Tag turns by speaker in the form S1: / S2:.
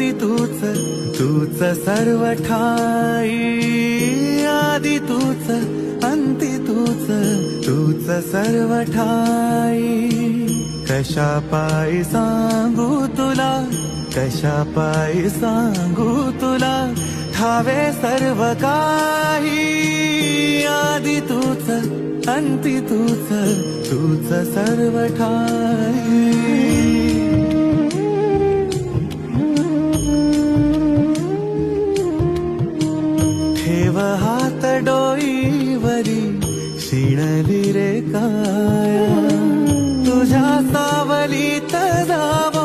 S1: अंती तूच तूच सर्व ठाई आदि तूच अंती तूच तूच सर्व ठाई कशा पायी सांगू तुला कशा पायी सांगू तुला ठावे सर्व काही आदि तूच अंती तूच तूच सर्व ठाई ठेव हात डोईवरी शिणली रे काया तुझ्या सावलीत जाव